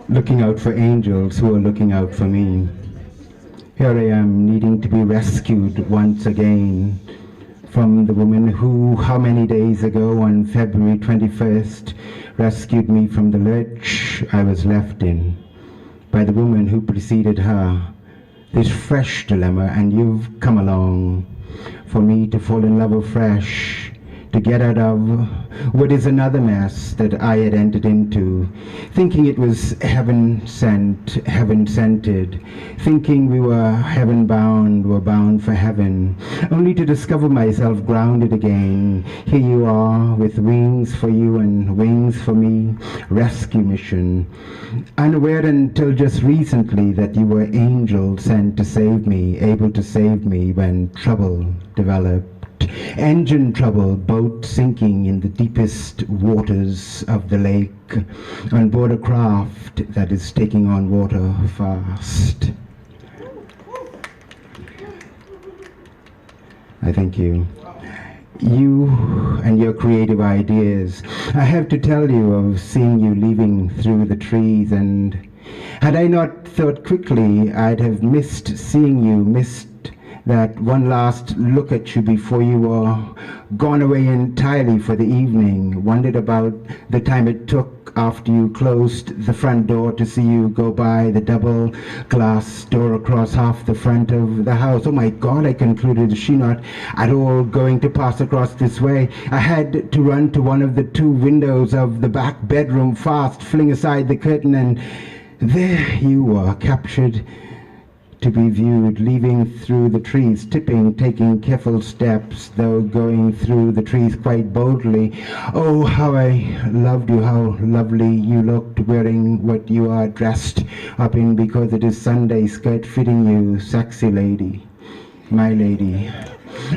looking out for angels who are looking out for me. Here I am, needing to be rescued once again from the woman who, how many days ago on February 21st, rescued me from the lurch I was left in by the woman who preceded her. This fresh dilemma, and you've come along for me to fall in love afresh, to get out of what is another mess that I had entered into, thinking it was heaven sent, heaven scented, thinking we were heaven bound, were bound for heaven, only to discover myself grounded again. Here you are with wings for you and wings for me, rescue mission. Unaware until just recently that you were angels sent to save me, able to save me when trouble developed. Engine trouble, boat sinking in the deepest waters of the lake, on board a craft that is taking on water fast. I thank you. You and your creative ideas. I have to tell you of seeing you leaving through the trees, and had I not thought quickly, I'd have missed seeing you, missed that one last look at you before you were gone away entirely for the evening. Wondered about the time it took after you closed the front door to see you go by the double glass door across half the front of the house. Oh my God, I concluded, is she not at all going to pass across this way? I had to run to one of the two windows of the back bedroom fast, fling aside the curtain, and there you were, captured to be viewed, leaving through the trees, tipping, taking careful steps, though going through the trees quite boldly. Oh, how I loved you, how lovely you looked, wearing what you are dressed up in, because it is Sunday, skirt fitting you, sexy lady, my lady.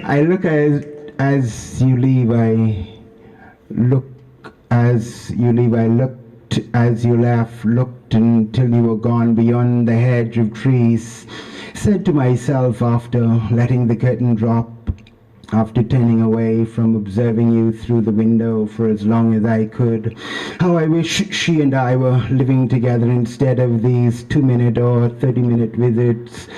I look as you leave, I look as you leave, I looked as you left, looked until you were gone beyond the hedge of trees. Said to myself after letting the curtain drop, after turning away from observing you through the window for as long as I could, how I wish she and I were living together instead of these 2-minute or 30-minute visits.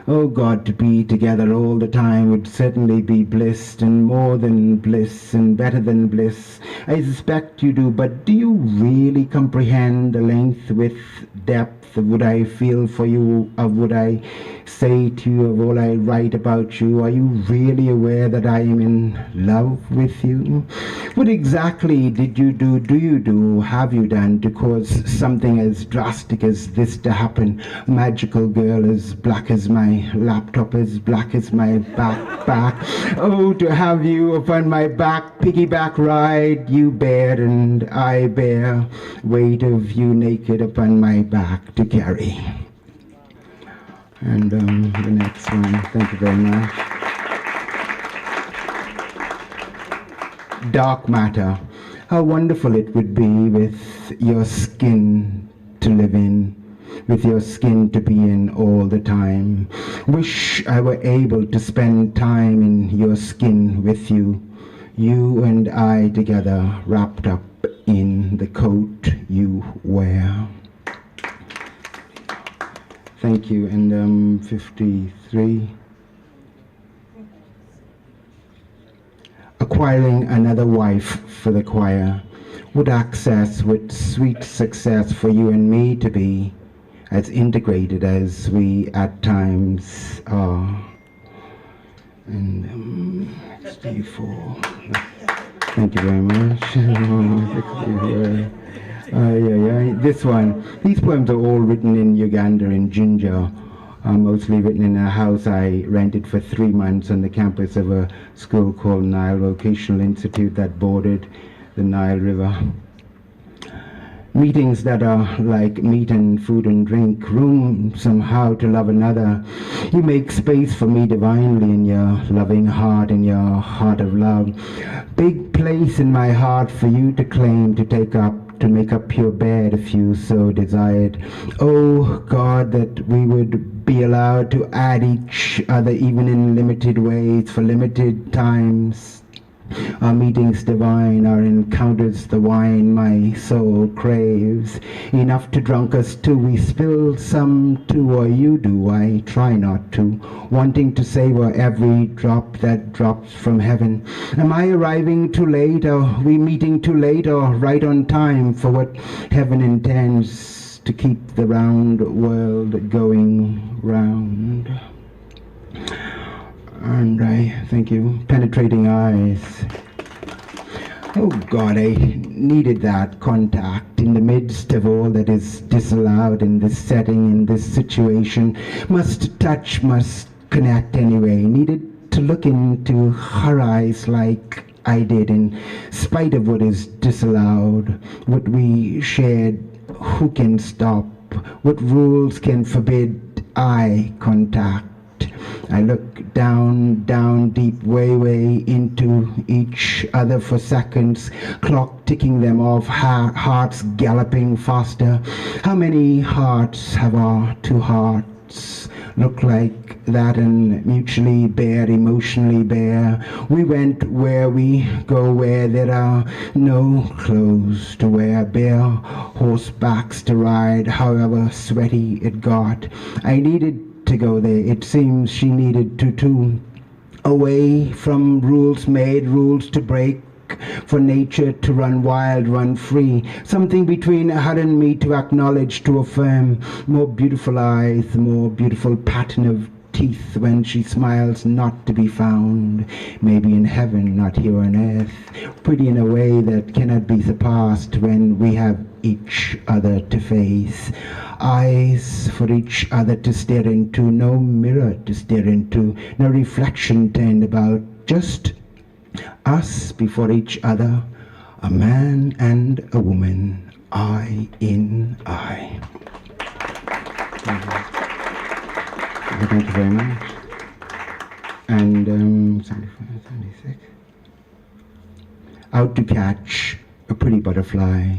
Oh God, to be together all the time would certainly be bliss, and more than bliss, and better than bliss. I suspect you do, but do you really comprehend the length, width, depth of what I feel for you, of what I say to you, of all I write about you? Are you really aware that I am in love with you? What exactly did you do, have you done to cause something as drastic as this to happen? Magical girl, as black as my laptop, as black as my backpack. Oh, to have you upon my back, piggyback ride, you bear and I bear, weight of you naked upon my back to carry. And the next one, thank you very much. Dark matter. How wonderful it would be with your skin to live in, with your skin to be in all the time. Wish I were able to spend time in your skin with you, you and I together, wrapped up in the coat you wear. Thank you. And 53. Acquiring another wife for the choir. Would access with sweet success for you and me to be as integrated as we at times are. And 64. Thank you very much. This one. These poems are all written in Uganda, in Jinja. Mostly written in a house I rented for 3 months on the campus of a school called Nile Vocational Institute that bordered the Nile River. Meetings that are like meat and food and drink, room somehow to love another. You make space for me divinely in your loving heart, in your heart of love. Big place in my heart for you to claim, to take up, to make up your bed if you so desired. Oh God, that we would be allowed to add each other even in limited ways for limited times. Our meetings divine, our encounters the wine my soul craves. Enough to drunk us till we spill some too, or you do, I try not to, wanting to savor every drop that drops from heaven. Am I arriving too late? Are we meeting too late, or right on time for what heaven intends to keep the round world going round? And I thank you. Penetrating eyes. Oh God, I needed that contact in the midst of all that is disallowed in this setting, in this situation. Must touch, must connect anyway. Needed to look into her eyes like I did, in spite of what is disallowed, what we shared. Who can stop? What rules can forbid eye contact? I look down, down deep, way, way into each other for seconds, clock ticking them off, hearts galloping faster. How many hearts have our two hearts look like that and mutually bare, emotionally bare? We went where we go, where there are no clothes to wear, bare horsebacks to ride, however sweaty it got. I needed to go there. It seems she needed to too. Away from rules made, rules to break, for nature to run wild, run free. Something between her and me to acknowledge, to affirm. More beautiful eyes, more beautiful pattern of teeth when she smiles, not to be found. Maybe in heaven, not here on earth. Pretty in a way that cannot be surpassed when we have each other to face. Eyes for each other to stare into, no mirror to stare into, no reflection turned about, just us before each other, a man and a woman, eye in eye. Thank you very much. And 75, 76. Out to catch a pretty butterfly.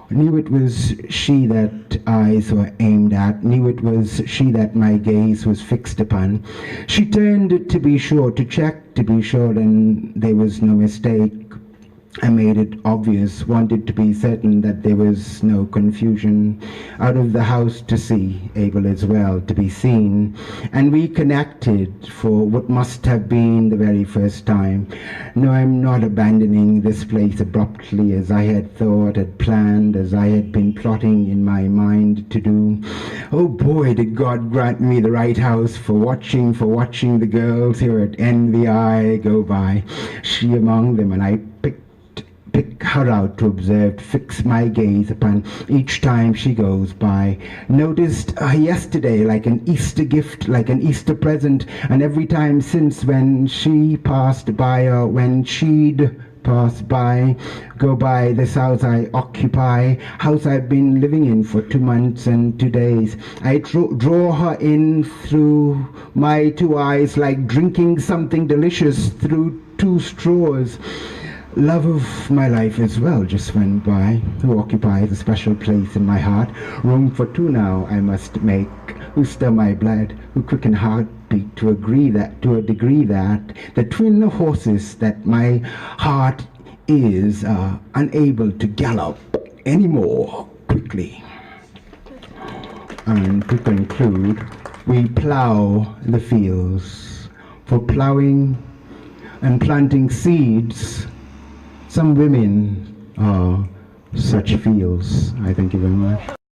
Knew it was she that eyes were aimed at, knew it was she that my gaze was fixed upon. She turned to be sure, to check to be sure, and there was no mistake. I made it obvious, wanted to be certain that there was no confusion. Out of the house to see, able as well to be seen. And we connected for what must have been the very first time. No, I'm not abandoning this place abruptly as I had thought, had planned, as I had been plotting in my mind to do. Oh boy, did God grant me the right house for watching the girls here at NVI go by. She among them, and I pick her out to observe, fix my gaze upon each time she goes by. Noticed yesterday like an Easter gift, like an Easter present, and every time since when she passed by, or when she'd pass by, go by this house I occupy, house I've been living in for 2 months and 2 days. I draw her in through my 2 eyes like drinking something delicious through 2 straws. Love of my life as well just went by, who occupies a special place in my heart. Room for 2 now I must make, who stir my blood, who quicken heartbeat to a degree that the twin horses that my heart is unable to gallop any more quickly. And to conclude, we plow the fields. For plowing and planting seeds, some women are such fields. I thank you very much.